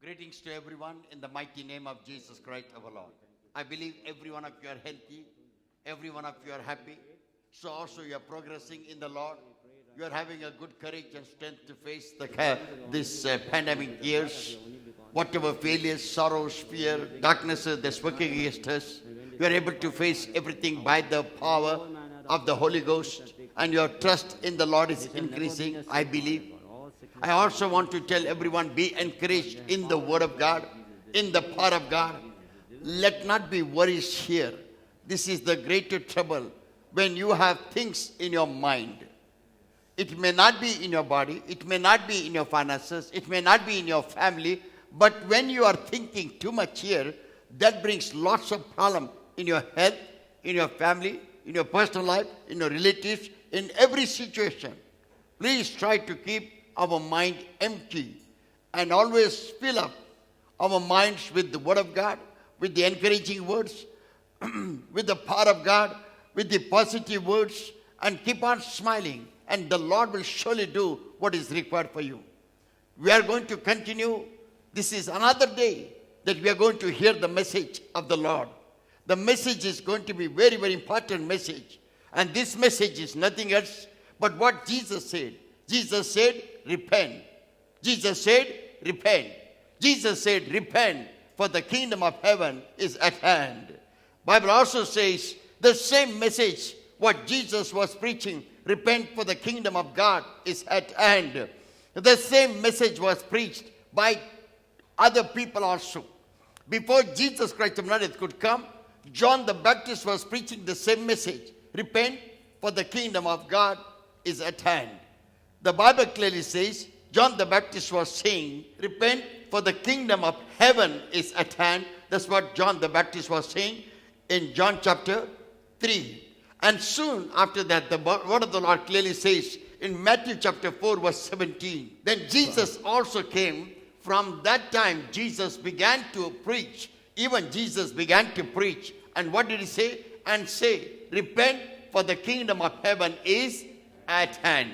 Greetings to everyone in the mighty name of Jesus Christ our Lord. I believe every one of you are healthy, every one of you are happy. So also you are progressing in the Lord. You are having a good courage and strength to face this pandemic years. Whatever failures, sorrows, fear, darknesses that's working against us, you are able to face everything by the power of the Holy Ghost. And your trust in the Lord is increasing, I believe. I also want to tell everyone, be encouraged in the Word of God, in the power of God. Let not be worries here. This is the greater trouble when you have things in your mind. It may not be in your body, it may not be in your finances, it may not be in your family, but when you are thinking too much here, that brings lots of problem in your health, in your family, in your personal life, in your relatives, in every situation. Please try to keep our mind empty and always fill up our minds with the Word of God, with the encouraging words, with the power of God, with the positive words, and keep on smiling, and the Lord will surely do what is required for you. We are going to continue. This is another day that we are going to hear the message of the Lord. The message is going to be very, very important message. And this message is nothing else but what Jesus said. Jesus said, repent. Jesus said, repent. Jesus said, repent, for the kingdom of heaven is at hand. Bible also says the same message what Jesus was preaching, repent, for the kingdom of God is at hand. The same message was preached by other people also. Before Jesus Christ of Nazareth could come, John the Baptist was preaching the same message. Repent, for the kingdom of God is at hand. The Bible clearly says, John the Baptist was saying, repent, for the kingdom of heaven is at hand. That's what John the Baptist was saying in John chapter 3. And soon after that, the word of the Lord clearly says in Matthew chapter 4 verse 17. Then Jesus also came. From that time, Jesus began to preach. Even Jesus began to preach. And what did he say? And say, repent, for the kingdom of heaven is at hand.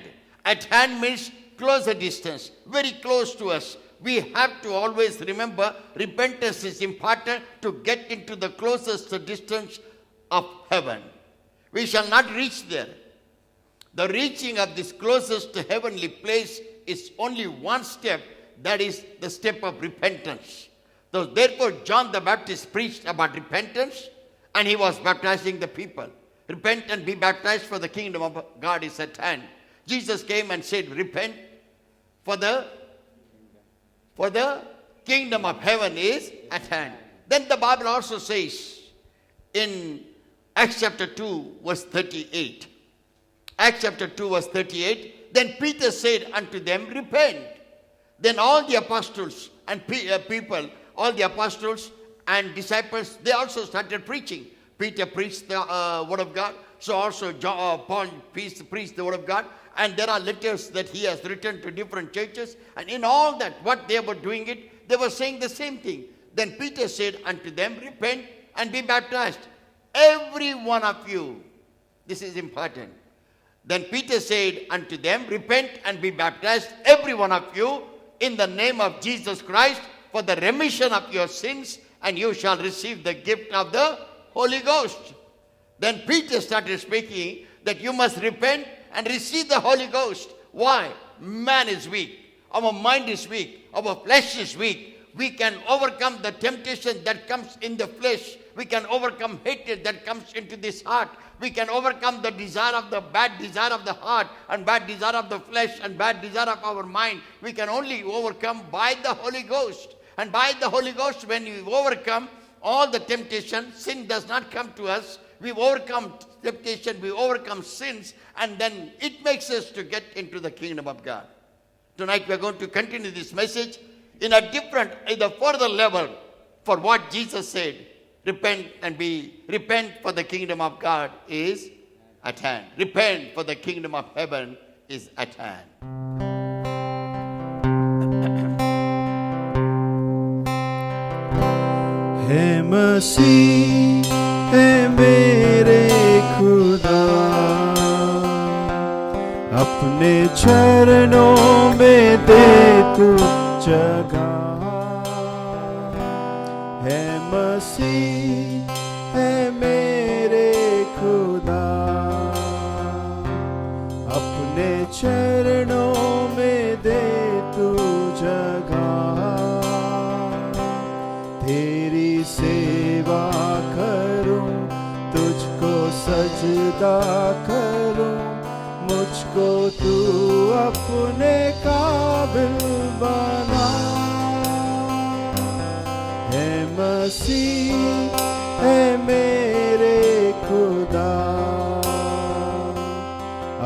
At hand means close a distance, very close to us. We have to always remember repentance is important to get into the closest distance of heaven. We shall not reach there. The reaching of this closest heavenly place is only one step, that is the step of repentance. So therefore, John the Baptist preached about repentance, and he was baptizing the people. Repent and be baptized, for the kingdom of God is at hand. Jesus came and said, repent, for the kingdom of heaven is at hand. Then the Bible also says in Acts chapter 2 verse 38. Acts chapter 2 verse 38. Then Peter said unto them, repent. Then all the apostles and people, all the apostles and disciples, they also started preaching. Peter preached the word of God. So also Paul preached the word of God. And there are letters that he has written to different churches. And in all that, what they were doing it, they were saying the same thing. Then Peter said unto them, repent and be baptized, every one of you. This is important. Then Peter said unto them, repent and be baptized, every one of you, in the name of Jesus Christ, for the remission of your sins, and you shall receive the gift of the Holy Ghost. Then Peter started speaking that you must repent and receive the Holy Ghost. Why? Man is weak. Our mind is weak. Our flesh is weak. We can overcome the temptation that comes in the flesh. We can overcome hatred that comes into this heart. We can overcome the desire of the bad desire of the heart and bad desire of the flesh and bad desire of our mind. We can only overcome by the Holy Ghost. And by the Holy Ghost, when we overcome all the temptation, sin does not come to us. We overcome temptation, we overcome sins, and then it makes us to get into the kingdom of God. Tonight we are going to continue this message in a further level for what Jesus said. Repent, for the kingdom of God is at hand. Repent, for the kingdom of heaven is at hand. है मसीह है मेरे खुदा, अपने चरणों में दे तू जगह। मसीह है मेरे खुदा, अपने चरणों में दे तू जगह, तेरी सेवा करूं, तुझको सजदा करूं, मुझको तू अपने काबिल बना। है मसीह है मेरे खुदा,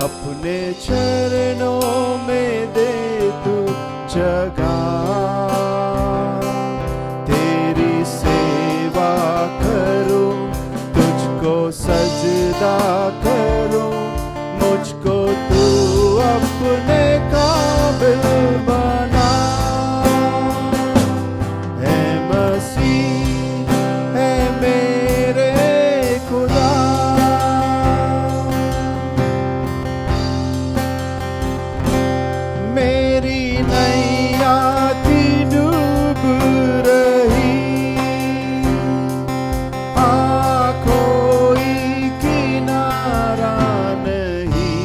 अपने चरणों में दे तू जगह, तेरी सेवा करूं, तुझको सजदा करूं, मुझको तू अपने काबिल बना। है मसीह है मेरे खुदा, मेरी नैया थी डूब रही, कोई किनारा नहीं,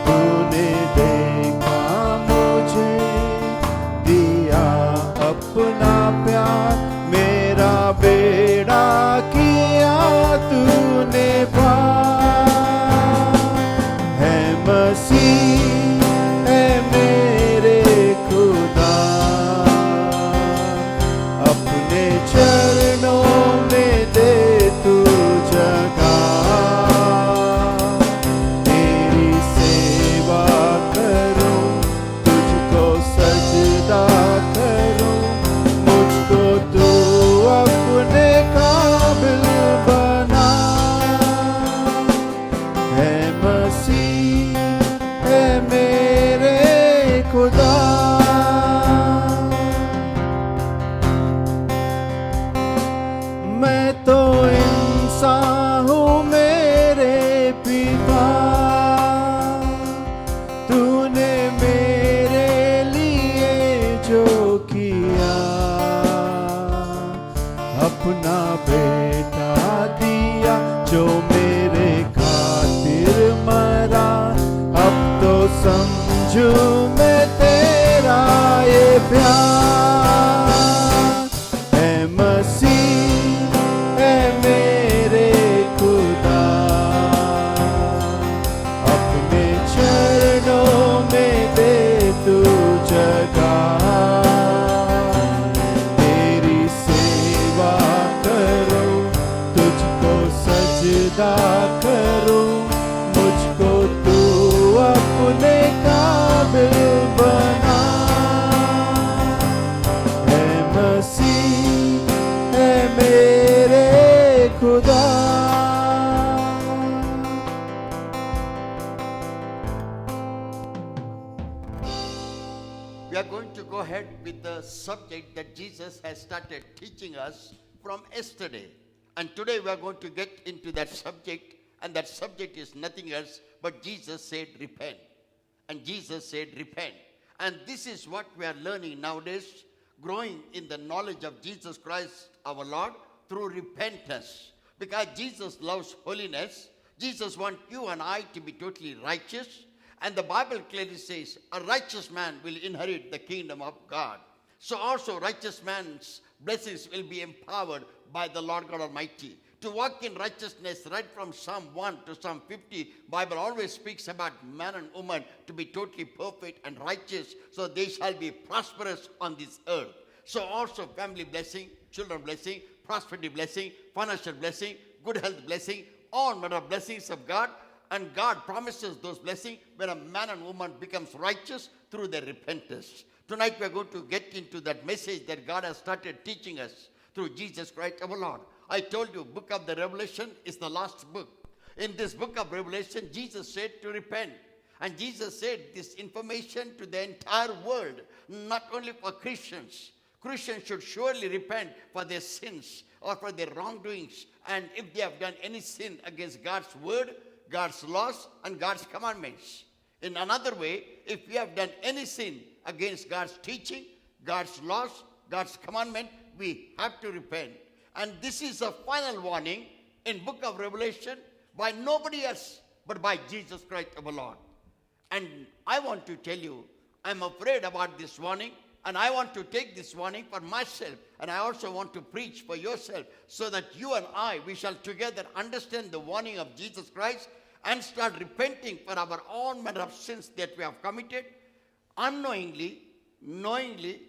तूने देखा मुझे, दिया अपना प्यार, मेरा बेड़ा किया तूने पार। है मसीह है मेरे खुदा, अपने चरणों में दे तू जगह, तेरी सेवा करूं, तुझको सजदा करूं, मुझको तू अपने काबिल बना। है मसीह है मेरे खुदा, मैं तो इंसान हूँ मेरे पिता, तूने मेरे लिए जो किया, अपना बेटा दिया जो मेरे खातिर मरा, अब तो समझू मैं तेरा ये प्यार। है मसीह है मेरे खुदा, अपने चरणों में दे तू जगह, तेरी सेवा करूं, तुझको सजदा करूं, मुझको तू अपने काबिल बना। है मसीह है मेरे खुदा। We are going to go ahead with the subject that Jesus has started teaching us from yesterday. And today we are going to get into that subject, and that subject is nothing else but Jesus said repent. And Jesus said repent. And this is what we are learning nowadays, growing in the knowledge of Jesus Christ our Lord through repentance. Because Jesus loves holiness, Jesus wants you and I to be totally righteous. And the Bible clearly says, a righteous man will inherit the kingdom of God. So also righteous man's blessings will be empowered by the Lord God Almighty. To walk in righteousness, right from Psalm 1 to Psalm 50, Bible always speaks about man and woman to be totally perfect and righteous, so they shall be prosperous on this earth. So also family blessing, children blessing, prosperity blessing, financial blessing, good health blessing, all manner of blessings of God. And God promises those blessings when a man and woman becomes righteous through their repentance. Tonight we are going to get into that message that God has started teaching us through Jesus Christ our Lord. I told you, book of the Revelation is the last book. In this book of Revelation, Jesus said to repent. And Jesus said this information to the entire world, not only for Christians. Christians should surely repent for their sins or for their wrongdoings. And if they have done any sin against God's word, God's laws, and God's commandments. In another way, if we have done any sin against God's teaching, God's laws, God's commandment, we have to repent. And this is a final warning in book of Revelation by nobody else but by Jesus Christ our Lord. And I want to tell you, I'm afraid about this warning, and I want to take this warning for myself, and I also want to preach for yourself, so that you and I, we shall together understand the warning of Jesus Christ and start repenting for our own manner of sins that we have committed, unknowingly, knowingly,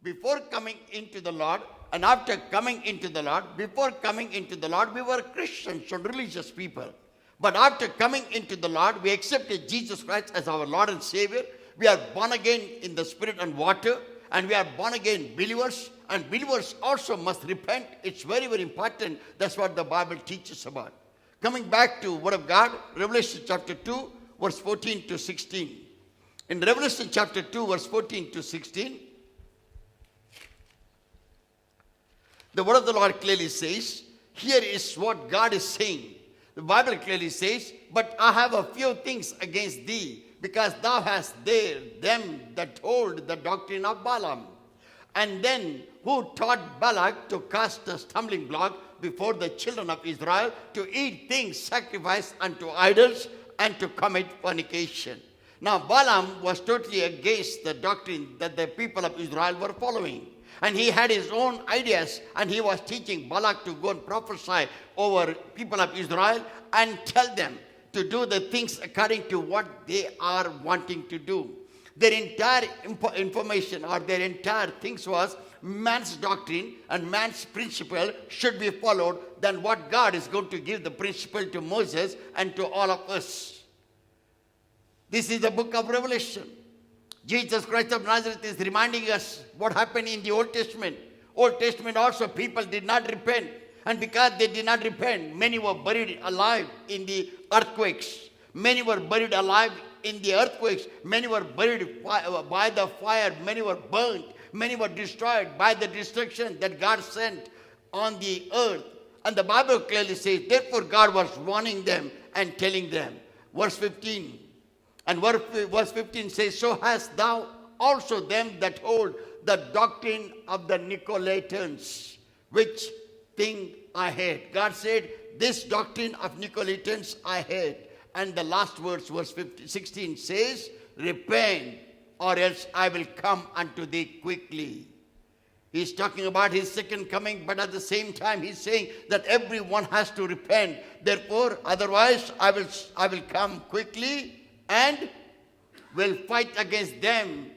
before coming into the Lord, and after coming into the Lord. Before coming into the Lord, we were Christians and religious people. But after coming into the Lord, we accepted Jesus Christ as our Lord and Savior. We are born again in the Spirit and water, and we are born again believers, and believers also must repent. It's very, very important. That's what the Bible teaches about. Coming back to Word of God, Revelation chapter 2, verse 14 to 16. In Revelation chapter 2, verse 14 to 16, the Word of the Lord clearly says, here is what God is saying. The Bible clearly says, but I have a few things against thee, because thou hast there them that hold the doctrine of Balaam, and then who taught Balak to cast a stumbling block before the children of Israel, to eat things sacrificed unto idols, and to commit fornication. Now Balaam was totally against the doctrine that the people of Israel were following. And he had his own ideas, and he was teaching Balak to go and prophesy over people of Israel and tell them to do the things according to what they are wanting to do. Their entire information, or their entire things was man's doctrine and man's principle should be followed than what God is going to give the principle to Moses and to all of us. This is the book of Revelation. Jesus Christ of Nazareth is reminding us what happened in the Old Testament. Old Testament also, people did not repent. And because they did not repent, many were buried alive in the earthquakes. Many were buried alive in the earthquakes. Many were buried by the fire. Many were burnt. Many were destroyed by the destruction that God sent on the earth. And the Bible clearly says, therefore God was warning them and telling them. Verse 15. And verse 15 says, so hast thou also them that hold the doctrine of the Nicolaitans, which thing I hate. God said, this doctrine of Nicolaitans I hate. And the last verse, verse 16 says, repent, or else I will come unto thee quickly. He's talking about his second coming, but at the same time he's saying that everyone has to repent. Therefore, otherwise I will come quickly and will fight against them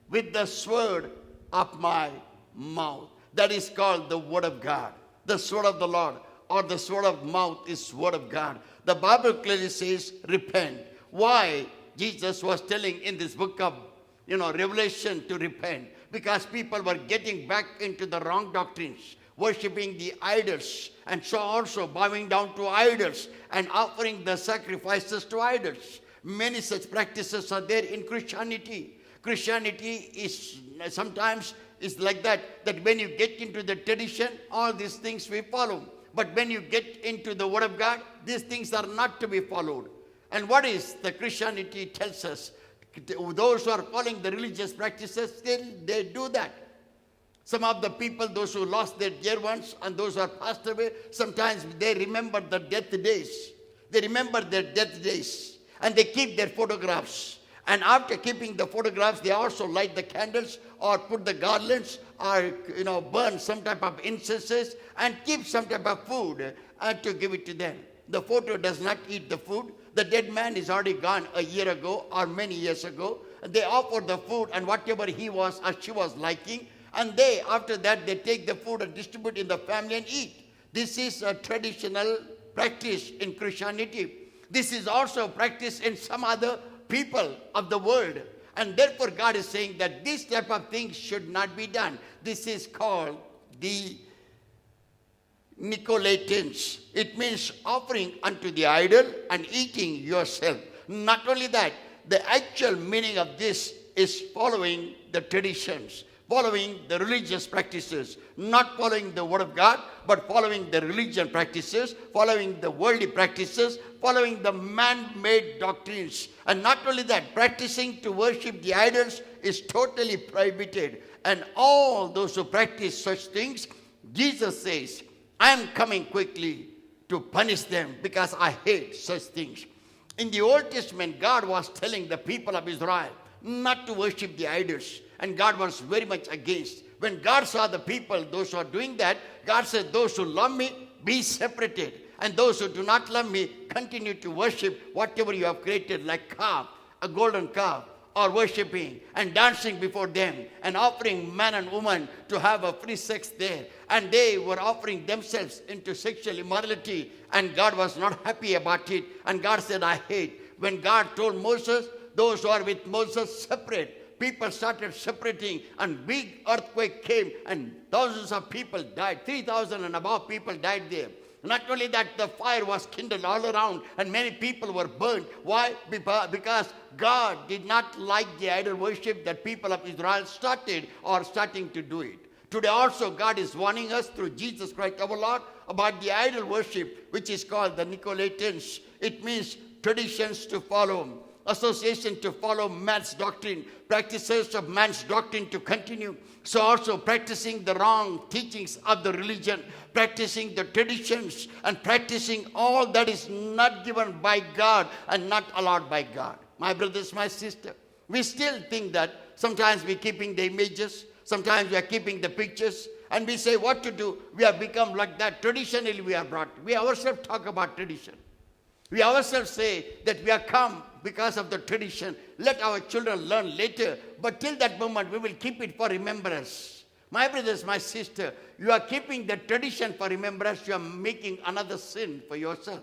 with the sword of my mouth. That is called the Word of God. The sword of the Lord, or the sword of mouth, is Word of God. The Bible clearly says, repent. Why Jesus was telling in this book of Revelation to repent? Because people were getting back into the wrong doctrines, worshipping the idols, and so also bowing down to idols and offering the sacrifices to idols. Many such practices are there in Christianity. Christianity is sometimes is like that when you get into the tradition, all these things we follow. But when you get into the Word of God, these things are not to be followed. And what is the Christianity tells us? Those who are following the religious practices, still they do that. Some of the people, those who lost their dear ones and those who are passed away, sometimes they remember the death days. They remember their death days. And they keep their photographs. And after keeping the photographs, they also light the candles or put the garlands or burn some type of incenses and keep some type of food and to give it to them. The photo does not eat the food. The dead man is already gone a year ago or many years ago. They offer the food and whatever he was or she was liking. And after that, they take the food and distribute in the family and eat. This is a traditional practice in Christianity. This is also practiced in some other people of the world. And therefore God is saying that this type of things should not be done. This is called the Nicolaitans. It means offering unto the idol and eating yourself. Not only that, the actual meaning of this is following the traditions, following the religious practices, not following the Word of God, but following the religion practices, following the worldly practices, following the man-made doctrines. And not only that, practicing to worship the idols is totally prohibited. And all those who practice such things, Jesus says, I am coming quickly to punish them because I hate such things. In the Old Testament, God was telling the people of Israel not to worship the idols. And God was very much against. When God saw the people, those who are doing that, God said, those who love me, be separated. And those who do not love me, continue to worship whatever you have created, like calf, a golden calf, or worshipping and dancing before them and offering man and woman to have a free sex there. And they were offering themselves into sexual immorality, and God was not happy about it. And God said, I hate. When God told Moses, those who are with Moses, separate. People started separating, and big earthquake came, and thousands of people died. 3,000 and above people died there. Not only that, the fire was kindled all around, and many people were burned. Why? Because God did not like the idol worship that people of Israel started or starting to do it. Today also, God is warning us through Jesus Christ our Lord about the idol worship, which is called the Nicolaitans. It means traditions to follow, association to follow man's doctrine, practices of man's doctrine to continue. So also practicing the wrong teachings of the religion, practicing the traditions, and practicing all that is not given by God and not allowed by God. My brothers, my sister, we still think that sometimes we're keeping the images, sometimes we are keeping the pictures, and we say what to do. We have become like that. Traditionally we are brought. We ourselves talk about tradition. We ourselves say that we are come because of the tradition. Let our children learn later. But till that moment, we will keep it for remembrance. My brothers, my sister, you are keeping the tradition for remembrance. You are making another sin for yourself.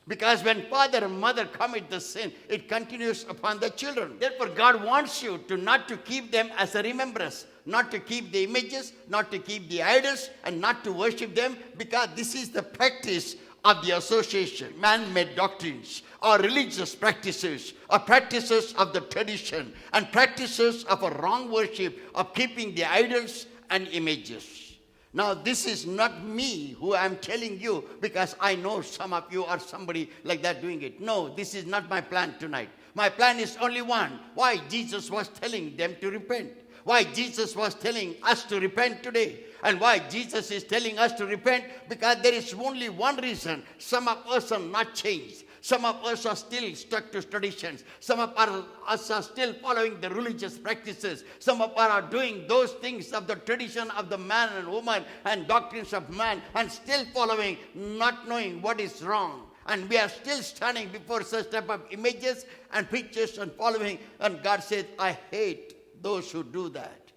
Because when father and mother commit the sin, it continues upon the children. Therefore, God wants you to not to keep them as a remembrance, not to keep the images, not to keep the idols, and not to worship them, because this is the practice of the association, man-made doctrines, or religious practices, or practices of the tradition, and practices of a wrong worship of keeping the idols and images. Now, this is not me who I am telling you because I know some of you are somebody like that doing it. No, this is not my plan tonight. My plan is only one. Why Jesus was telling them to repent. Why Jesus was telling us to repent today. And why Jesus is telling us to repent? Because there is only one reason. Some of us are not changed. Some of us are still stuck to traditions. Some of us are still following the religious practices. Some of us are doing those things of the tradition of the man and woman and doctrines of man, and still following, not knowing what is wrong. And we are still standing before such type of images and pictures and following. And God says, I hate those who do that.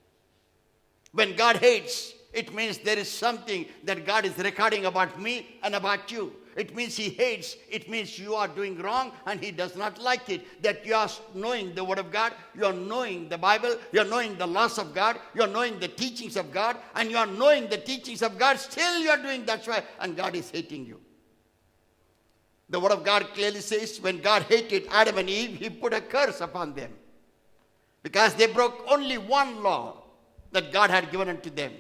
When God hates, it means there is something that God is recording about me and about you. It means He hates. It means you are doing wrong and He does not like it. That you are knowing the Word of God, you are knowing the Bible, you are knowing the laws of God, you are knowing the teachings of God, and you are knowing the teachings of God, still you are doing that's why, and God is hating you. The Word of God clearly says when God hated Adam and Eve, He put a curse upon them. Because they broke only one law that God had given unto them.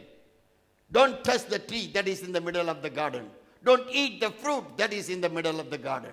Don't touch the tree that is in the middle of the garden. Don't eat the fruit that is in the middle of the garden.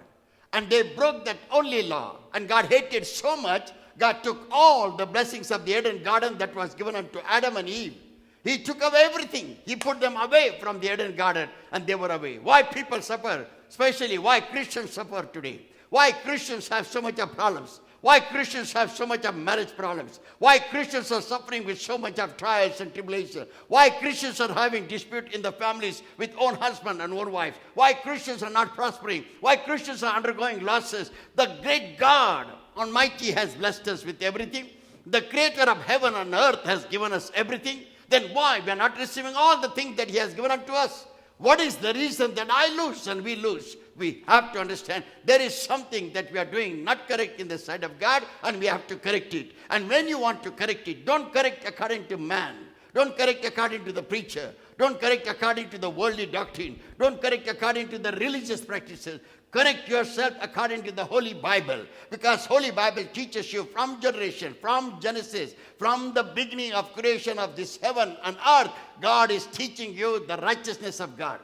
And they broke that only law. And God hated so much, God took all the blessings of the Eden garden that was given unto Adam and Eve. He took away everything. He put them away from the Eden garden, and they were away. Why people suffer? Especially why Christians suffer today. Why Christians have so much of problems. Why Christians have so much of marriage problems. Why Christians are suffering with so much of trials and tribulation. Why Christians are having dispute in the families with own husband and own wife. Why Christians are not prospering. Why Christians are undergoing losses. The great God Almighty has blessed us with everything. The creator of heaven and earth has given us everything. Then why we are not receiving all the things that He has given unto us? What is the reason that I lose and we lose? We have to understand there is something that we are doing not correct in the sight of God, and we have to correct it. And when you want to correct it, don't correct according to man. Don't correct according to the preacher. Don't correct according to the worldly doctrine. Don't correct according to the religious practices. Correct yourself according to the Holy Bible. Because Holy Bible teaches you from generation, from Genesis, from the beginning of creation of this heaven and earth, God is teaching you the righteousness of God.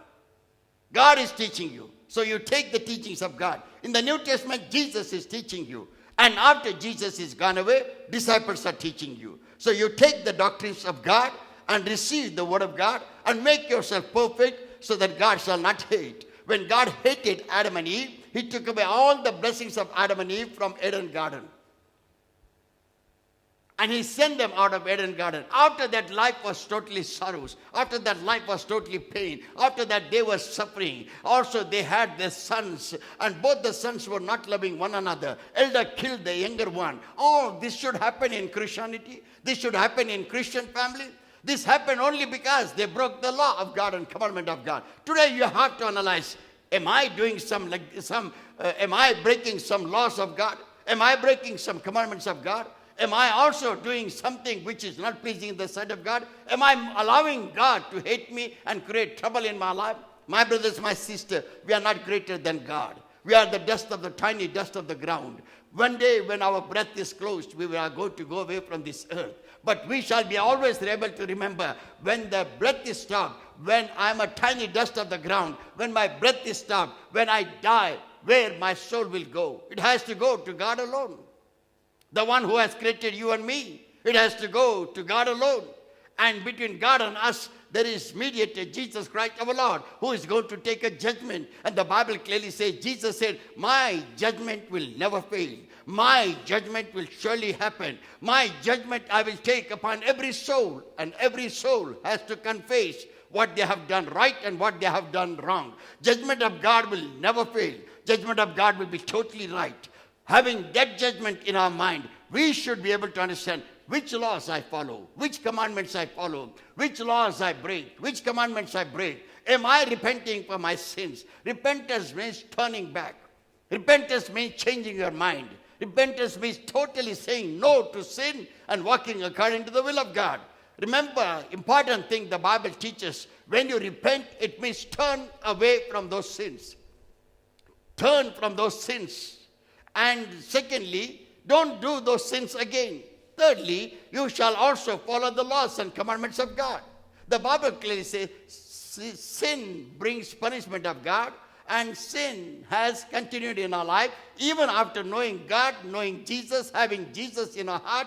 God is teaching you. So you take the teachings of God. In the New Testament, Jesus is teaching you. And after Jesus is gone away, disciples are teaching you. So you take the doctrines of God and receive the word of God and make yourself perfect so that God shall not hate. When God hated Adam and Eve, he took away all the blessings of Adam and Eve from Eden garden. And he sent them out of Eden garden. After that, life was totally sorrows. After that, life was totally pain. After that, they were suffering. Also, they had their sons. And both the sons were not loving one another. Elder killed the younger one. Oh, this should happen in Christianity. This should happen in Christian family. This happened only because they broke the law of God and commandment of God. Today, you have to analyze, am I doing am I breaking some laws of God? Am I breaking some commandments of God? Am I also doing something which is not pleasing in the sight of God? Am I allowing God to hate me and create trouble in my life? My brothers, my sister, we are not greater than God. We are the dust of the tiny dust of the ground. One day when our breath is closed, we are going to go away from this earth. But we shall be always able to remember when the breath is stopped, when I am a tiny dust of the ground, when my breath is stopped, when I die, where my soul will go. It has to go to God alone. The one who has created you and me. It has to go to God alone. And between God and us, there is mediator, Jesus Christ our Lord, who is going to take a judgment. And the Bible clearly says, Jesus said, my judgment will never fail. My judgment will surely happen. My judgment I will take upon every soul. And every soul has to confess what they have done right and what they have done wrong. Judgment of God will never fail. Judgment of God will be totally right. Having that judgment in our mind, we should be able to understand which laws I follow, which commandments I follow, which laws I break, which commandments I break. Am I repenting for my sins? Repentance means turning back. Repentance means changing your mind. Repentance means totally saying no to sin and walking according to the will of God. Remember, important thing the Bible teaches, when you repent, it means turn away from those sins. Turn from those sins. And secondly, don't do those sins again. Thirdly, you shall also follow the laws and commandments of God. The Bible clearly says sin brings punishment of God, and sin has continued in our life. Even after knowing God, knowing Jesus, having Jesus in our heart,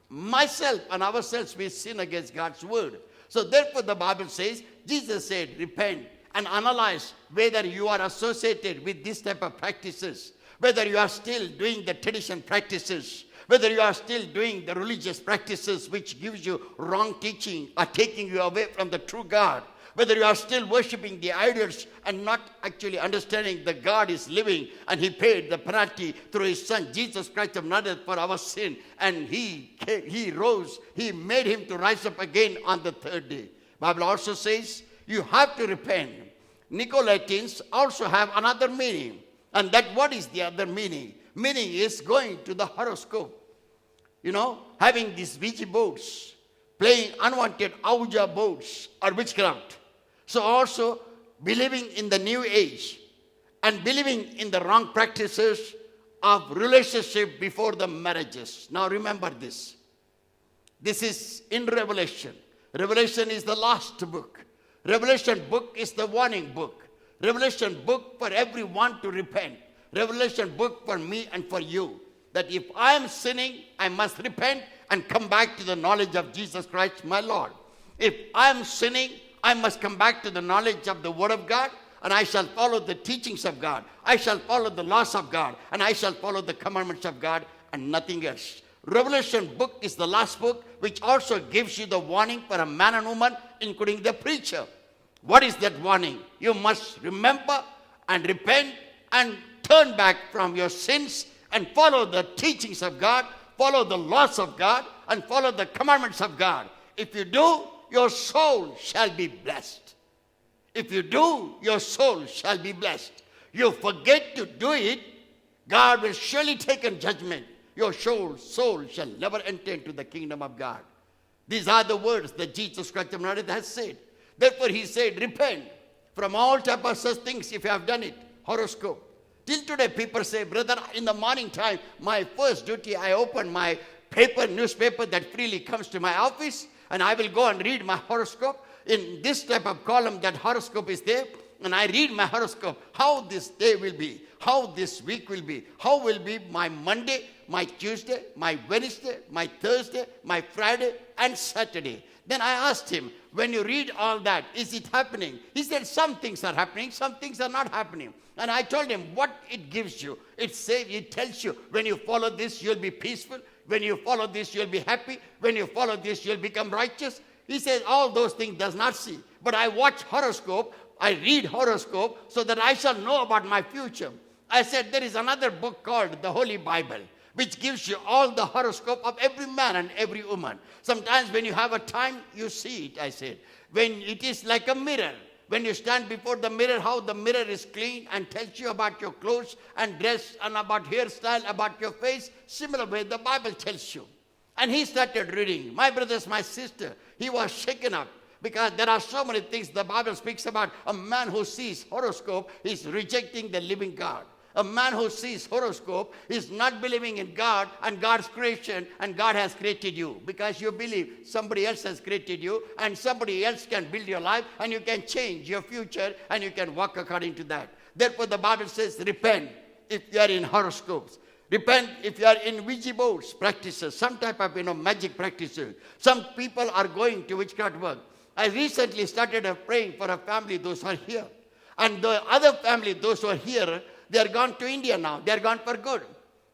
myself and ourselves, we sin against God's word. So therefore the Bible says, Jesus said, repent and analyze whether you are associated with this type of practices. Whether you are still doing the tradition practices, whether you are still doing the religious practices which gives you wrong teaching or taking you away from the true God, whether you are still worshipping the idols and not actually understanding that God is living and he paid the penalty through his son Jesus Christ of Nazareth for our sin, and he rose, he made him to rise up again on the third day. Bible also says you have to repent. Nicolaitans also have another meaning. And that what is the other meaning? Meaning is going to the horoscope. Having these Ouija boards, playing unwanted Ouija boards or witchcraft. So also believing in the new age and believing in the wrong practices of relationship before the marriages. Now remember this. This is in Revelation. Revelation is the last book. Revelation book is the warning book. Revelation book for everyone to repent. Revelation book for me and for you. That if I am sinning, I must repent and come back to the knowledge of Jesus Christ, my Lord. If I am sinning, I must come back to the knowledge of the Word of God, and I shall follow the teachings of God. I shall follow the laws of God, and I shall follow the commandments of God and nothing else. Revelation book is the last book which also gives you the warning for a man and woman, including the preacher. What is that warning? You must remember and repent and turn back from your sins and follow the teachings of God, follow the laws of God, and follow the commandments of God. If you do, your soul shall be blessed. If you do, your soul shall be blessed. You forget to do it, God will surely take a judgment. Your soul shall never enter into the kingdom of God. These are the words that Jesus Christ of Nazareth has said. Therefore he said, repent from all type of such things if you have done it. Horoscope. Till today people say, brother, in the morning time, my first duty, I open my newspaper that freely comes to my office, and I will go and read my horoscope. In this type of column, that horoscope is there. and I read my horoscope, how this day will be, how this week will be, how will be my Monday, my Tuesday, my Wednesday, my Thursday, my Friday, and Saturday. Then I asked him, when you read all that, is it happening? He said, some things are happening, some things are not happening. And I told him what it gives you. It tells you, when you follow this, you'll be peaceful. When you follow this, you'll be happy. When you follow this, you'll become righteous. He says, all those things does not see. But I watch horoscope, I read horoscope, so that I shall know about my future. I said, there is another book called the Holy Bible, which gives you all the horoscope of every man and every woman. Sometimes when you have a time, you see it, I said. When it is like a mirror. When you stand before the mirror, how the mirror is clean and tells you about your clothes and dress and about hairstyle, about your face. Similar way, the Bible tells you. And he started reading. My brothers, my sister, he was shaken up. Because there are so many things the Bible speaks about. A man who sees horoscope is rejecting the living God. A man who sees horoscope is not believing in God and God's creation, and God has created you. Because you believe somebody else has created you, and somebody else can build your life, and you can change your future, and you can walk according to that. Therefore the Bible says, repent if you are in horoscopes. Repent if you are in Ouija boards practices, some type of magic practices. Some people are going to witchcraft work. I recently started praying for a family, those who are here. And the other family, those who are here, they are gone to India now. They are gone for good.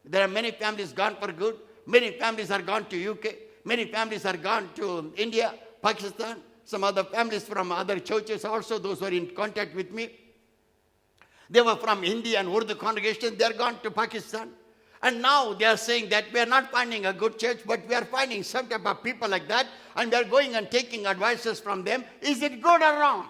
There are many families gone for good. Many families are gone to UK. Many families are gone to India, Pakistan. Some other families from other churches also, those who are in contact with me. They were from Hindi and Urdu congregation. They are gone to Pakistan. And now they are saying that we are not finding a good church, but we are finding some type of people like that, and they are going and taking advices from them. Is it good or wrong?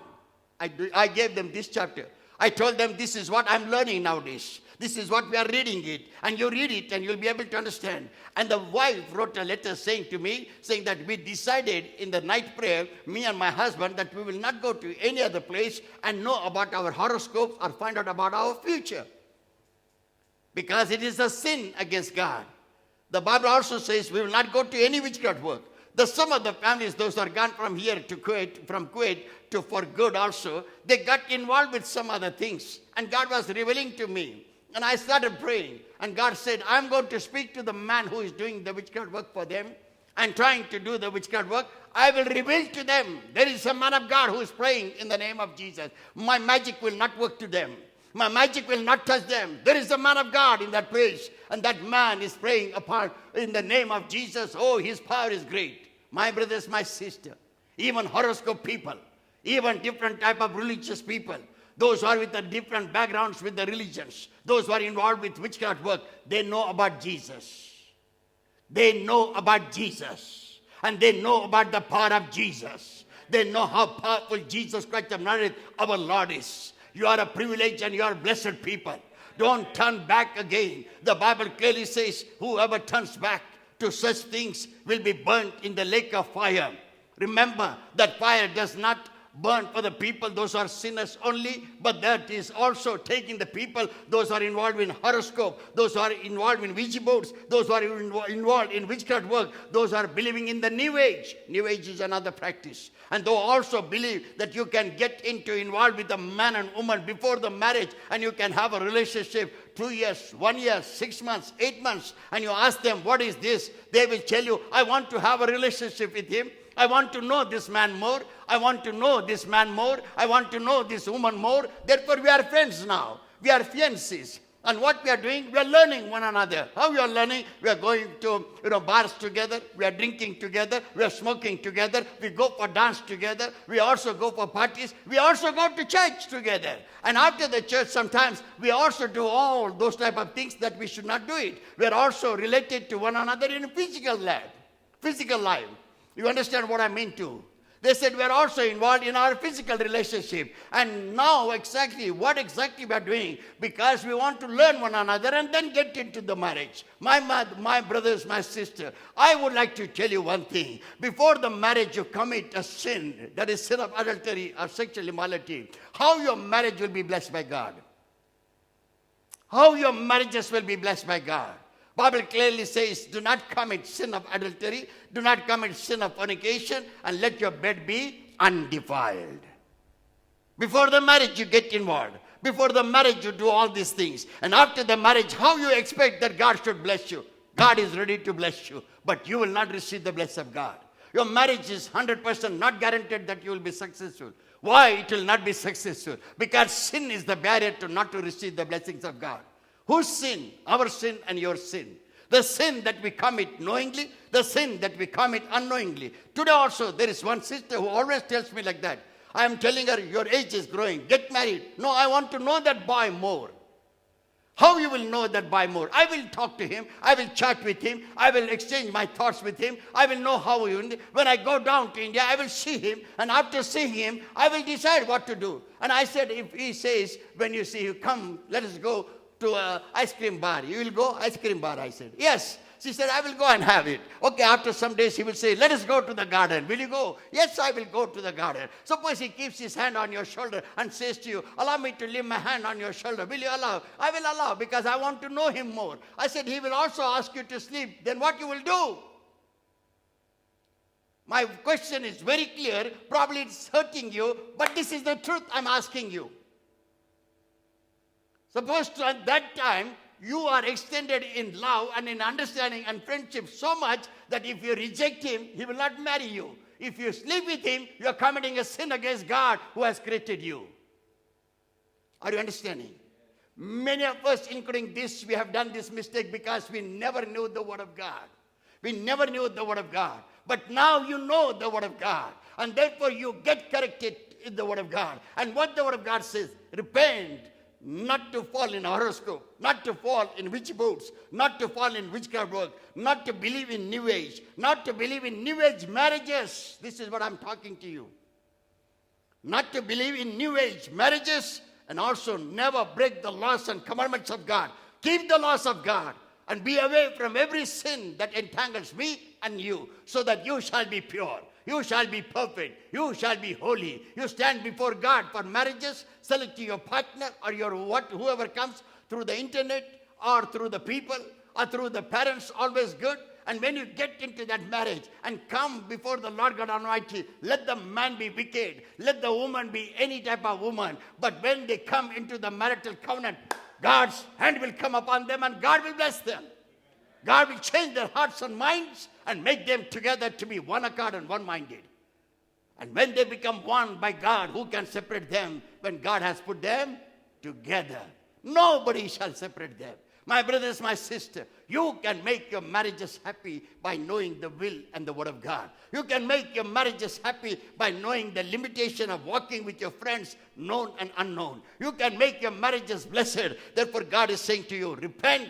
I gave them this chapter. I told them, this is what I'm learning nowadays. This is what we are reading it. And you read it and you'll be able to understand. And the wife wrote a letter saying to me, saying that we decided in the night prayer, me and my husband, that we will not go to any other place and know about our horoscopes or find out about our future. Because it is a sin against God. The Bible also says we will not go to any witchcraft work. Some of the families, those who are gone from here to Kuwait, from Kuwait to for good also, they got involved with some other things. And God was revealing to me. And I started praying. And God said, I'm going to speak to the man who is doing the witchcraft work for them and trying to do the witchcraft work. I will reveal to them. There is a man of God who is praying in the name of Jesus. My magic will not work to them. My magic will not touch them. There is a man of God in that place. And that man is praying upon in the name of Jesus. Oh, his power is great. My brothers, my sister, even horoscope people, even different type of religious people, those who are with the different backgrounds with the religions, those who are involved with witchcraft work, they know about Jesus. They know about Jesus. And they know about the power of Jesus. They know how powerful Jesus Christ of Nazareth, our Lord, is. You are a privileged and you are blessed people. Don't turn back again. The Bible clearly says, whoever turns back to such things will be burnt in the lake of fire. Remember that fire does not burn for the people, those who are sinners only, but that is also taking the people, those who are involved in horoscope, those who are involved in Ouija boards, those who are involved in witchcraft work, those who are believing in the New Age. New Age is another practice. And those also believe that you can get involved with a man and woman before the marriage, and you can have a relationship 2 years, 1 year, 6 months, 8 months, and you ask them, what is this? They will tell you, I want to have a relationship with him. I want to know this man more. I want to know this man more. I want to know this woman more. Therefore, we are friends now. We are fiancés. And what we are doing, we are learning one another. How we are learning? We are going to bars together. We are drinking together. We are smoking together. We go for dance together. We also go for parties. We also go to church together. And after the church, sometimes we also do all those type of things that we should not do it. We are also related to one another in a physical life. You understand what I mean too? They said we are also involved in our physical relationship. And now what exactly we are doing? Because we want to learn one another and then get into the marriage. My brothers, my sister, I would like to tell you one thing. Before the marriage you commit a sin, that is sin of adultery or sexual immorality, how your marriage will be blessed by God. How your marriages will be blessed by God. Bible clearly says, do not commit sin of adultery, do not commit sin of fornication, and let your bed be undefiled. Before the marriage, you get involved. Before the marriage, you do all these things. And after the marriage, how you expect that God should bless you? God is ready to bless you, but you will not receive the blessing of God. Your marriage is 100% not guaranteed that you will be successful. Why it will not be successful? Because sin is the barrier to not to receive the blessings of God. Whose sin? Our sin and your sin. The sin that we commit knowingly, the sin that we commit unknowingly. Today also there is one sister who always tells me like that. I am telling her, your age is growing, get married. No, I want to know that boy more. How you will know that boy more? I will talk to him, I will chat with him, I will exchange my thoughts with him, I will know how he will. When I go down to India, I will see him, and after seeing him, I will decide what to do. And I said, if he says, when you see him, come, let us go to an ice cream bar. You will go ice cream bar, I said. Yes. She said, I will go and have it. Okay, after some days he will say, let us go to the garden. Will you go? Yes, I will go to the garden. Suppose he keeps his hand on your shoulder and says to you, allow me to leave my hand on your shoulder. Will you allow? I will allow because I want to know him more. I said, he will also ask you to sleep. Then what you will do? My question is very clear. Probably it's hurting you, but this is the truth I'm asking you. Suppose at that time, you are extended in love and in understanding and friendship so much that if you reject him, he will not marry you. If you sleep with him, you are committing a sin against God who has created you. Are you understanding? Many of us, including this, we have done this mistake because we never knew the Word of God. We never knew the Word of God. But now you know the Word of God. And therefore you get corrected in the Word of God. And what the Word of God says, repent. Not to fall in horoscope, not to fall in witch boots, not to fall in witchcraft work, not to believe in New Age, not to believe in New Age marriages. This is what I'm talking to you. Not to believe in New Age marriages, and also never break the laws and commandments of God. Keep the laws of God and be away from every sin that entangles me and you, so that you shall be pure. You shall be perfect. You shall be holy. You stand before God for marriages. Select your partner or whoever comes through the internet or through the people or through the parents, always good. And when you get into that marriage and come before the Lord God Almighty, let the man be wicked. Let the woman be any type of woman. But when they come into the marital covenant, God's hand will come upon them and God will bless them. God will change their hearts and minds and make them together to be one accord and one-minded. And when they become one by God, who can separate them when God has put them together? Nobody shall separate them. My brothers, my sister, you can make your marriages happy by knowing the will and the Word of God. You can make your marriages happy by knowing the limitation of walking with your friends, known and unknown. You can make your marriages blessed. Therefore, God is saying to you, repent,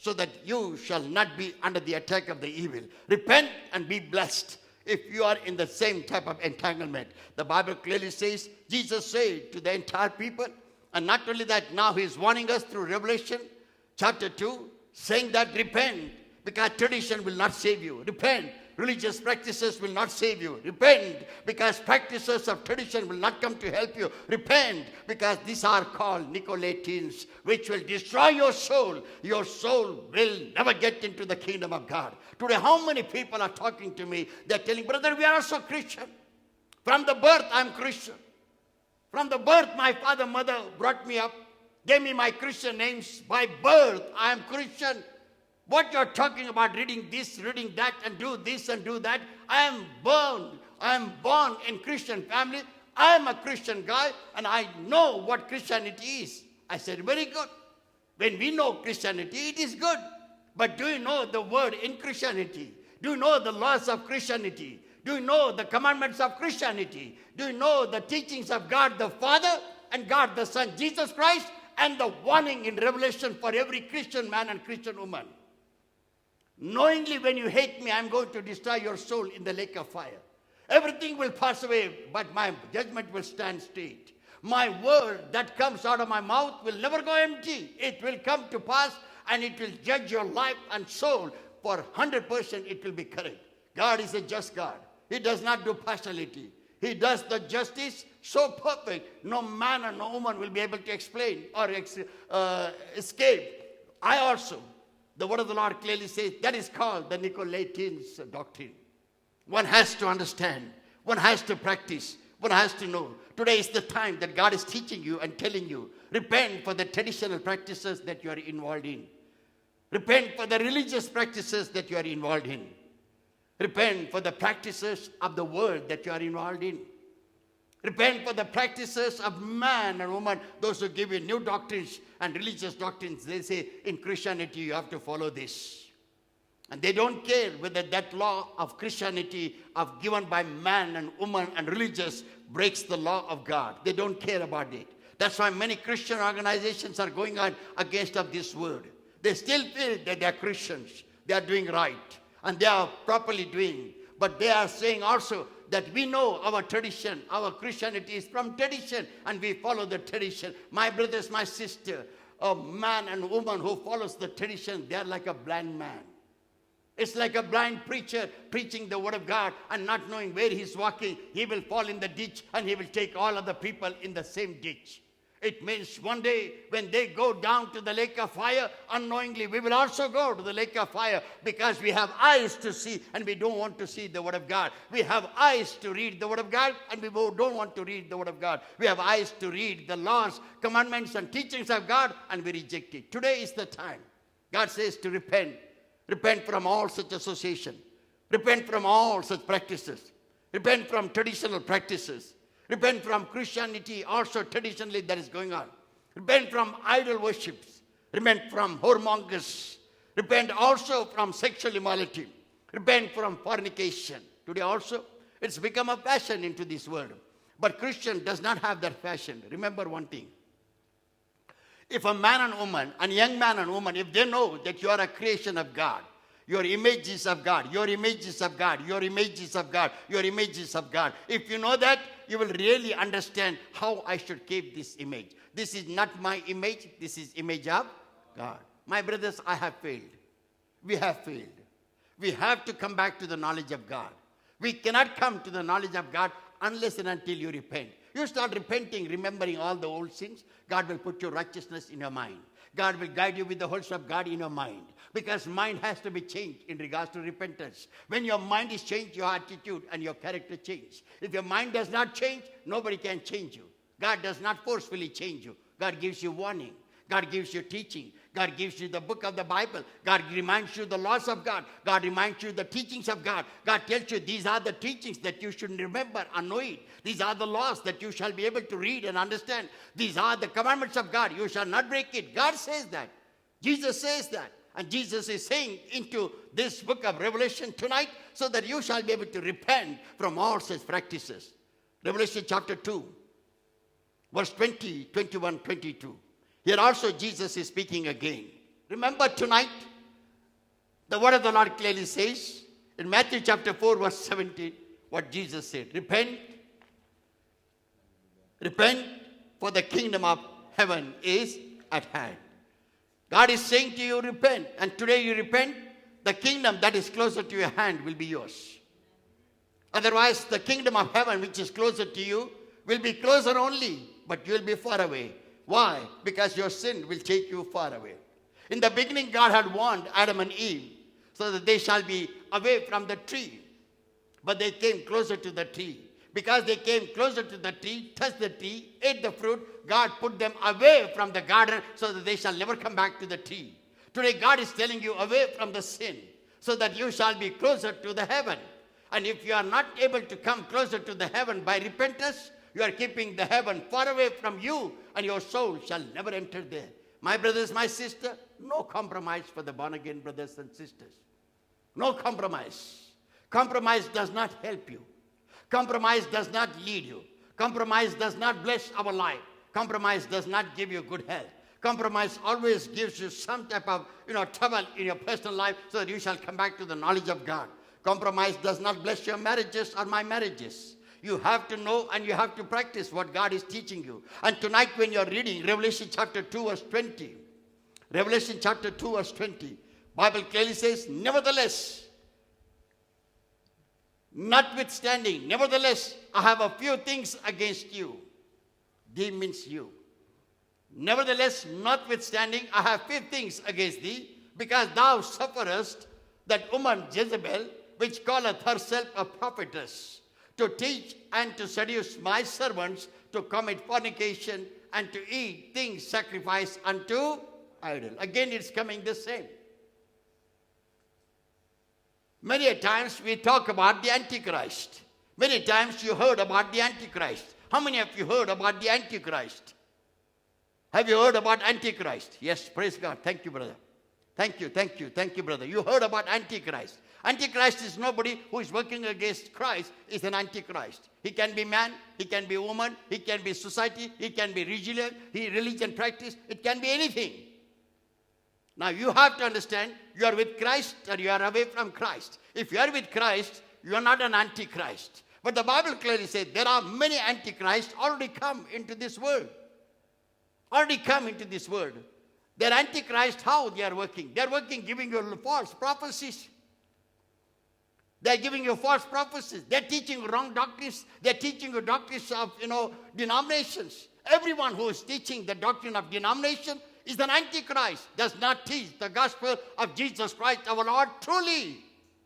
so that you shall not be under the attack of the evil. Repent and be blessed if you are in the same type of entanglement. The Bible clearly says, Jesus said to the entire people, and not only that, now he is warning us through Revelation chapter 2, saying that repent, because tradition will not save you. Repent. Religious practices will not save you. Repent, because practices of tradition will not come to help you. Repent, because these are called Nicolaitans, which will destroy your soul. Your soul will never get into the kingdom of God. Today, how many people are talking to me? They're telling, brother, we are also Christian. From the birth, I'm Christian. From the birth, my father, mother brought me up, gave me my Christian names. By birth, I am Christian. What you're talking about, reading this, reading that, and do this and do that. I am born in Christian family. I am a Christian guy, and I know what Christianity is. I said, very good. When we know Christianity, it is good. But do you know the word in Christianity? Do you know the laws of Christianity? Do you know the commandments of Christianity? Do you know the teachings of God the Father and God the Son, Jesus Christ, and the warning in Revelation for every Christian man and Christian woman? Knowingly, when you hate me, I'm going to destroy your soul in the lake of fire. Everything will pass away, but my judgment will stand straight. My word that comes out of my mouth will never go empty. It will come to pass, and it will judge your life and soul. For 100% it will be correct. God is a just God. He does not do partiality. He does the justice so perfect, no man and no woman will be able to explain or escape. I also, the word of the Lord clearly says, that is called the Nicolaitans doctrine. One has to understand. One has to practice. One has to know. Today is the time that God is teaching you and telling you, repent for the traditional practices that you are involved in. Repent for the religious practices that you are involved in. Repent for the practices of the world that you are involved in. Repent for the practices of man and woman, those who give you new doctrines and religious doctrines. They say, in Christianity, you have to follow this. And they don't care whether that law of Christianity given by man and woman and religious breaks the law of God. They don't care about it. That's why many Christian organizations are going on against of this word. They still feel that they are Christians. They are doing right. And they are properly doing. But they are saying also that we know our tradition, our Christianity is from tradition, and we follow the tradition. My brothers, my sister, a man and woman who follows the tradition, they are like a blind man. It's like a blind preacher preaching the word of God and not knowing where he's walking. He will fall in the ditch and he will take all of the people in the same ditch. It means one day when they go down to the lake of fire, unknowingly we will also go to the lake of fire, because we have eyes to see and we don't want to see the word of God. We have eyes to read the word of God and we don't want to read the word of God. We have eyes to read the laws, commandments and teachings of God, and we reject it. Today is the time. God says to repent. Repent from all such association. Repent from all such practices. Repent from traditional practices. Repent from Christianity also traditionally that is going on. Repent from idol worships. Repent from whoremongers. Repent also from sexual immorality. Repent from fornication. Today also, it's become a fashion into this world. But Christian does not have that fashion. Remember one thing. If a man and woman, and young man and woman, if they know that you are a creation of God, your image is of God, your image is of God, your image is of God, your image is of God. If you know that, you will really understand how I should keep this image. This is not my image, this is image of God. My brothers, I have failed. We have failed. We have to come back to the knowledge of God. We cannot come to the knowledge of God unless and until you repent. You start repenting, remembering all the old sins, God will put your righteousness in your mind. God will guide you with the words of God in your mind. Because mind has to be changed in regards to repentance. When your mind is changed, your attitude and your character change. If your mind does not change, nobody can change you. God does not forcefully change you. God gives you warning. God gives you teaching. God gives you the book of the Bible. God reminds you the laws of God. God reminds you the teachings of God. God tells you these are the teachings that you should remember and know it. These are the laws that you shall be able to read and understand. These are the commandments of God. You shall not break it. God says that. Jesus says that. And Jesus is saying into this book of Revelation tonight, so that you shall be able to repent from all such practices. Revelation chapter 2, verse 20, 21, 22. Here also Jesus is speaking again. Remember tonight, the word of the Lord clearly says, in Matthew chapter 4, verse 17, what Jesus said. Repent, for the kingdom of heaven is at hand. God is saying to you, repent. And today you repent, the kingdom that is closer to your hand will be yours. Otherwise, the kingdom of heaven, which is closer to you, will be closer only, but you will be far away. Why? Because your sin will take you far away. In the beginning, God had warned Adam and Eve so that they shall be away from the tree. But they came closer to the tree. Because they came closer to the tree, touched the tree, ate the fruit, God put them away from the garden so that they shall never come back to the tree. Today, God is telling you away from the sin so that you shall be closer to the heaven. And if you are not able to come closer to the heaven by repentance, you are keeping the heaven far away from you, and your soul shall never enter there. My brothers, my sister, no compromise for the born-again brothers and sisters. No compromise. Compromise does not help you. Compromise does not lead you. Compromise does not bless our life. Compromise does not give you good health. Compromise always gives you some type of trouble in your personal life so that you shall come back to the knowledge of God. Compromise does not bless your marriages or my marriages. You have to know and you have to practice what God is teaching you. And tonight when you are reading Revelation chapter 2 verse 20, Revelation chapter 2 verse 20, Bible clearly says, nevertheless, notwithstanding, nevertheless, I have a few things against you. Thee means you. Nevertheless, notwithstanding, I have few things against thee, because thou sufferest that woman Jezebel, which calleth herself a prophetess, to teach and to seduce my servants to commit fornication and to eat things sacrificed unto idol. Again, it's coming the same. Many a times we talk about the Antichrist. Many times you heard about the Antichrist. How many of you heard about the Antichrist? Have you heard about Antichrist? Yes, praise God. Thank you, brother. Thank you, brother. You heard about Antichrist. Antichrist is nobody who is working against Christ is an Antichrist. He can be man, he can be woman, he can be society, he can be religion practice, it can be anything. Now you have to understand, you are with Christ or you are away from Christ. If you are with Christ, you are not an Antichrist. But the Bible clearly says there are many Antichrists already come into this world. Their Antichrist, how they are working? They are working giving you false prophecies. They are giving you false prophecies. They are teaching wrong doctrines. They are teaching you doctrines of, denominations. Everyone who is teaching the doctrine of denomination is an Antichrist, does not teach the gospel of Jesus Christ our Lord truly.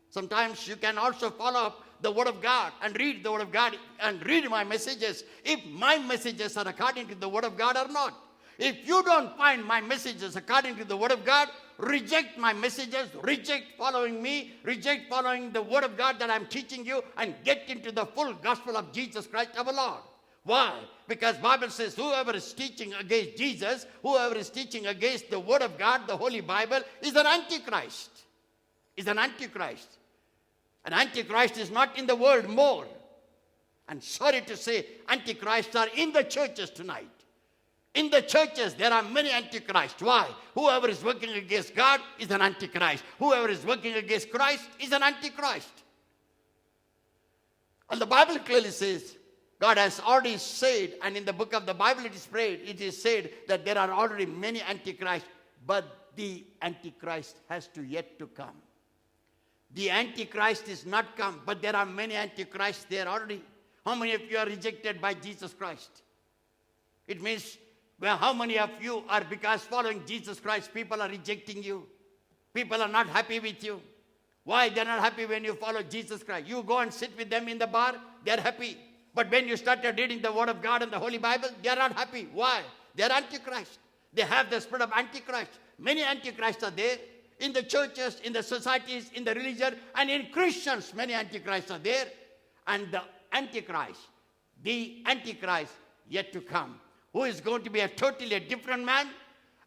Sometimes you can also follow up the Word of God and read the Word of God and read my messages, if my messages are according to the Word of God or not. If you don't find my messages according to the Word of God, reject my messages, reject following me, reject following the Word of God that I'm teaching you, and get into the full gospel of Jesus Christ our Lord. Why? Because Bible says whoever is teaching against Jesus, whoever is teaching against the Word of God, the Holy Bible, is an Antichrist. Is an Antichrist. An Antichrist is not in the world more. And sorry to say, Antichrists are in the churches tonight. In the churches, there are many Antichrists. Why? Whoever is working against God is an Antichrist. Whoever is working against Christ is an Antichrist. And the Bible clearly says, God has already said, and in the book of the Bible it is said that there are already many Antichrists, but the Antichrist has to yet to come. The Antichrist is not come, but there are many Antichrists there already. How many of you are rejected by Jesus Christ? It means, well, how many of you are, because following Jesus Christ, people are rejecting you? People are not happy with you. Why? They're not happy when you follow Jesus Christ. You go and sit with them in the bar, they're happy. But when you started reading the Word of God and the Holy Bible, they're not happy. Why? They're Antichrist. They have the spirit of Antichrist. Many Antichrists are there. In the churches, in the societies, in the religion, and in Christians, many Antichrists are there. And the Antichrist yet to come, who is going to be a totally different man,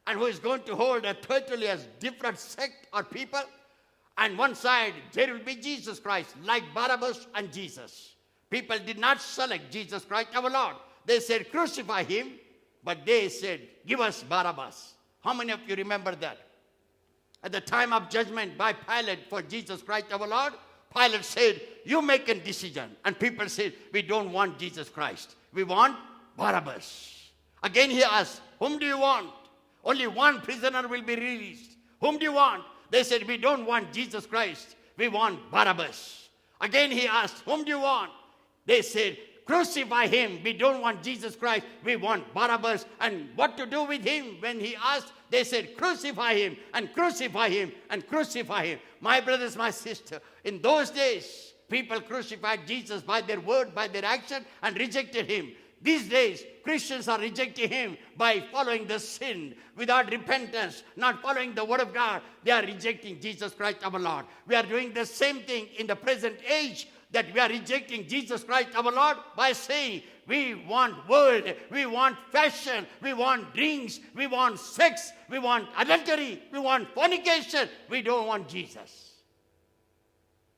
and who is going to hold a totally different sect or people. And one side, there will be Jesus Christ, like Barabbas and Jesus. People did not select Jesus Christ our Lord. They said, crucify him, but they said, give us Barabbas. How many of you remember that? At the time of judgment by Pilate for Jesus Christ our Lord, Pilate said, you make a decision. And people said, we don't want Jesus Christ. We want Barabbas. Again he asked, whom do you want? Only one prisoner will be released. Whom do you want? They said, we don't want Jesus Christ. We want Barabbas. Again he asked, whom do you want? They said, crucify him. We don't want Jesus Christ. We want Barabbas. And what to do with him? When he asked, they said, crucify him and crucify him and crucify him. My brothers, my sister, in those days, people crucified Jesus by their word, by their action, and rejected him. These days, Christians are rejecting him by following the sin without repentance, not following the word of God. They are rejecting Jesus Christ our Lord. We are doing the same thing in the present age, that we are rejecting Jesus Christ our Lord by saying, we want world, we want fashion, we want drinks, we want sex, we want adultery, we want fornication. We don't want Jesus.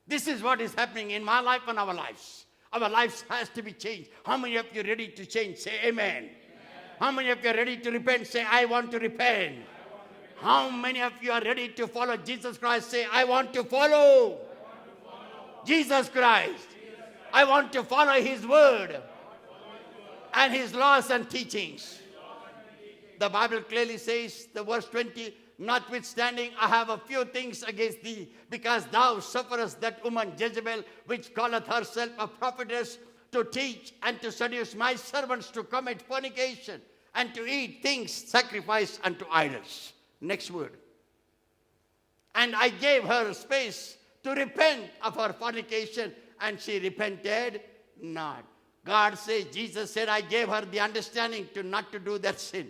This is what is happening in my life and our lives. Our lives has to be changed. How many of you are ready to change? Say amen. Amen. How many of you are ready to repent? Say, I want to repent. How many of you are ready to follow Jesus Christ? Say, I want to follow Jesus Christ. I want to follow his word and his laws and teachings. The Bible clearly says, the verse 20, notwithstanding, I have a few things against thee, because thou sufferest that woman Jezebel, which calleth herself a prophetess, to teach and to seduce my servants to commit fornication and to eat things sacrificed unto idols. Next word. And I gave her space to repent of her fornication, and she repented not. God says, Jesus said, I gave her the understanding to not to do that sin.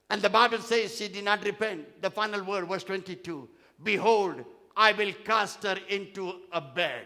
And the Bible says she did not repent. The final word, verse 22. Behold, I will cast her into a bed,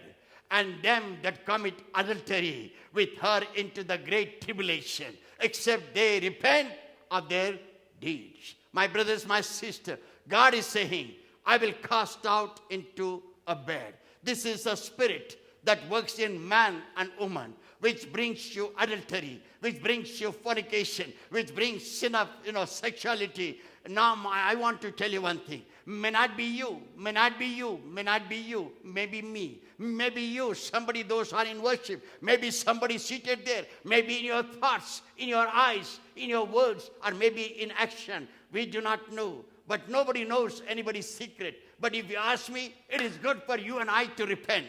and them that commit adultery with her into the great tribulation, except they repent of their deeds. My brothers, my sister, God is saying, I will cast out into a bed. This is a spirit that works in man and woman, which brings you adultery, which brings you fornication, which brings sin of sexuality. Now I want to tell you one thing. May not be you, may not be you, may not be you, maybe me, maybe you, somebody those are in worship, maybe somebody seated there, maybe in your thoughts, in your eyes, in your words, or maybe in action. We do not know. But nobody knows anybody's secret. But if you ask me, it is good for you and I to repent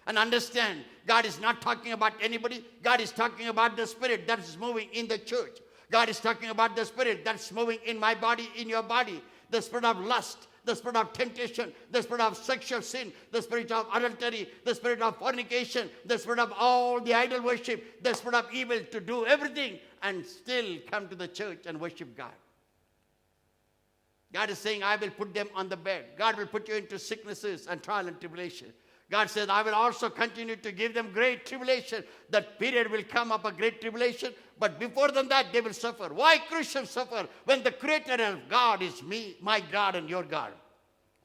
and understand God is not talking about anybody. God is talking about the spirit that is moving in the church. God is talking about the spirit that's moving in my body, in your body. The spirit of lust, the spirit of temptation, the spirit of sexual sin, the spirit of adultery, the spirit of fornication, the spirit of all the idol worship, the spirit of evil to do everything and still come to the church and worship God. God is saying, I will put them on the bed. God will put you into sicknesses and trial and tribulation. God says, I will also continue to give them great tribulation. That period will come up a great tribulation. But before than that, they will suffer. Why Christians suffer when the creator of God is me, my God and your God?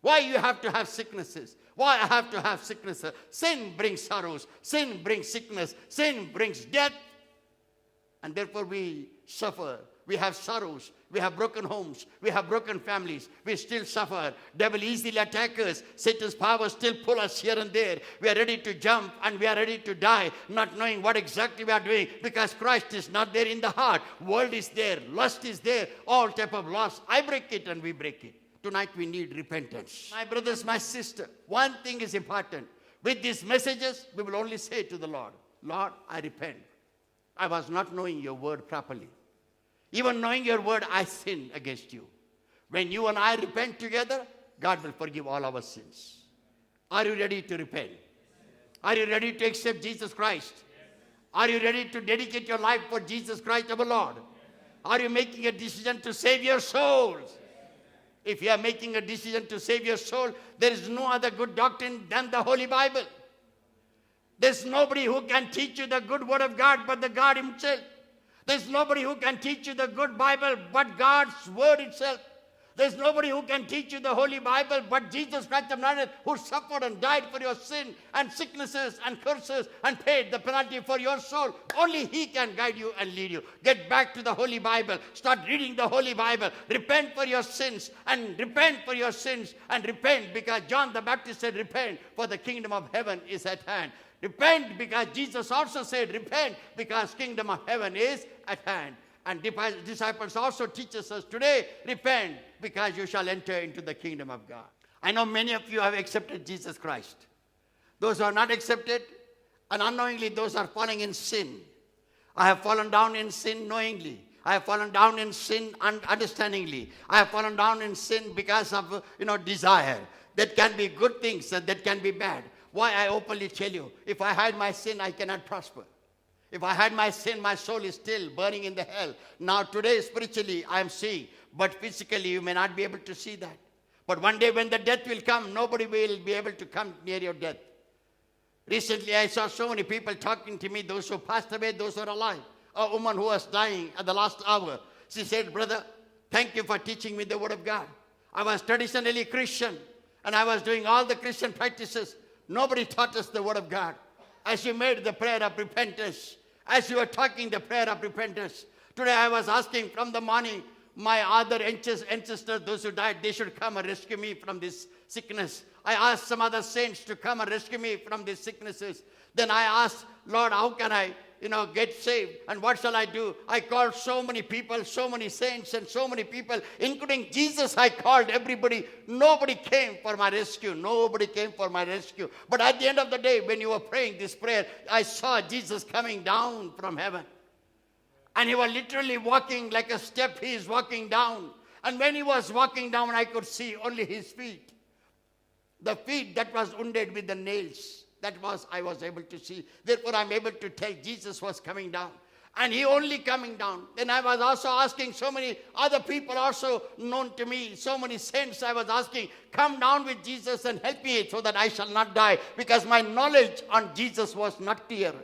Why you have to have sicknesses? Why I have to have sicknesses? Sin brings sorrows. Sin brings sickness. Sin brings death. And therefore we suffer. We have sorrows. We have broken homes. We have broken families. We still suffer. Devil easily attacks us. Satan's power still pull us here and there. We are ready to jump and we are ready to die, not knowing what exactly we are doing because Christ is not there in the heart. World is there. Lust is there. All type of lust. I break it and we break it. Tonight we need repentance. My brothers, my sister, one thing is important. With these messages, we will only say to the Lord, Lord, I repent. I was not knowing your word properly. Even knowing your word, I sinned against you. When you and I repent together, God will forgive all our sins. Are you ready to repent? Are you ready to accept Jesus Christ? Are you ready to dedicate your life for Jesus Christ our Lord? Are you making a decision to save your souls? If you are making a decision to save your soul, there is no other good doctrine than the Holy Bible. There's nobody who can teach you the good word of God but the God himself. There's nobody who can teach you the good Bible but God's word itself. There's nobody who can teach you the Holy Bible but Jesus Christ of Nazareth, who suffered and died for your sin and sicknesses and curses and paid the penalty for your soul. Only he can guide you and lead you. Get back to the Holy Bible. Start reading the Holy Bible. Repent for your sins and repent for your sins and repent because John the Baptist said, repent for the kingdom of heaven is at hand. Repent because Jesus also said, repent because kingdom of heaven is at hand. And disciples also teaches us today, repent because you shall enter into the kingdom of God. I know many of you have accepted Jesus Christ. Those who are not accepted, and unknowingly those are falling in sin. I have fallen down in sin knowingly. I have fallen down in sin understandingly. I have fallen down in sin because of desire. That can be good things and that can be bad. Why I openly tell you, if I hide my sin, I cannot prosper. If I hide my sin, my soul is still burning in the hell. Now today, spiritually, I am seeing, but physically, you may not be able to see that. But one day when the death will come, nobody will be able to come near your death. Recently, I saw so many people talking to me, those who passed away, those who are alive. A woman who was dying at the last hour. She said, brother, thank you for teaching me the word of God. I was traditionally Christian, and I was doing all the Christian practices. Nobody taught us the word of God. As you made the prayer of repentance, as you were talking the prayer of repentance, today I was asking from the morning, my other ancestors, those who died, they should come and rescue me from this sickness. I asked some other saints to come and rescue me from these sicknesses. Then I asked, Lord, how can I get saved? And what shall I do? I called so many people, so many saints and so many people, including Jesus. I called everybody. Nobody came for my rescue. Nobody came for my rescue. But at the end of the day, when you were praying this prayer, I saw Jesus coming down from heaven. And he was literally walking like a step. He is walking down. And when he was walking down, I could see only his feet. The feet that was wounded with the nails. I was able to see. Therefore, I'm able to tell Jesus was coming down. And he only coming down. Then I was also asking so many other people also known to me, so many saints I was asking, come down with Jesus and help me so that I shall not die. Because my knowledge on Jesus was not clear.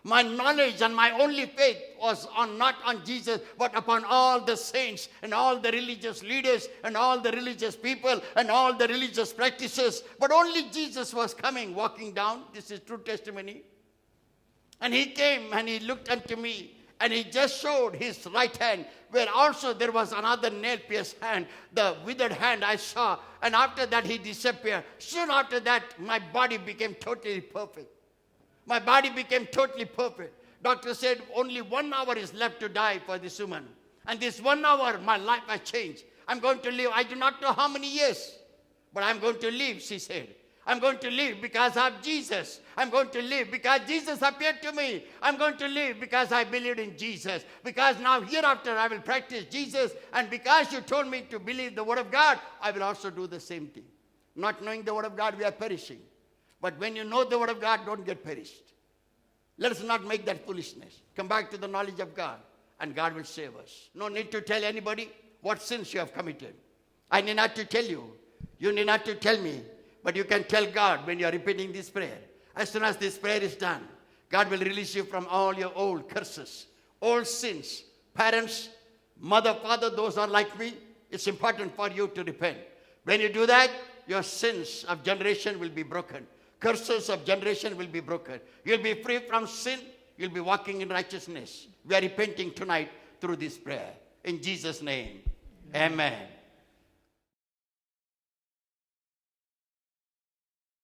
My knowledge and my only faith was not on Jesus, but upon all the saints and all the religious leaders and all the religious people and all the religious practices. But only Jesus was coming, walking down. This is true testimony. And he came and he looked unto me and he just showed his right hand, where also there was another nail-pierced hand, the withered hand I saw. And after that he disappeared. Soon after that, my body became totally perfect. My body became totally perfect. Doctor said only 1 hour is left to die for this woman. And this 1 hour, my life has changed. I'm going to live, I do not know how many years, but I'm going to live, she said. I'm going to live because of Jesus. I'm going to live because Jesus appeared to me. I'm going to live because I believed in Jesus. Because now hereafter I will practice Jesus. And because you told me to believe the word of God, I will also do the same thing. Not knowing the word of God, we are perishing. But when you know the word of God, don't get perished. Let us not make that foolishness. Come back to the knowledge of God, and God will save us. No need to tell anybody what sins you have committed. I need not to tell you. You need not to tell me. But you can tell God when you are repeating this prayer. As soon as this prayer is done, God will release you from all your old curses, old sins. Parents, mother, father, those are like me. It's important for you to repent. When you do that, your sins of generation will be broken. Curses of generation will be broken. You'll be free from sin. You'll be walking in righteousness. We are repenting tonight through this prayer. In Jesus' name, amen.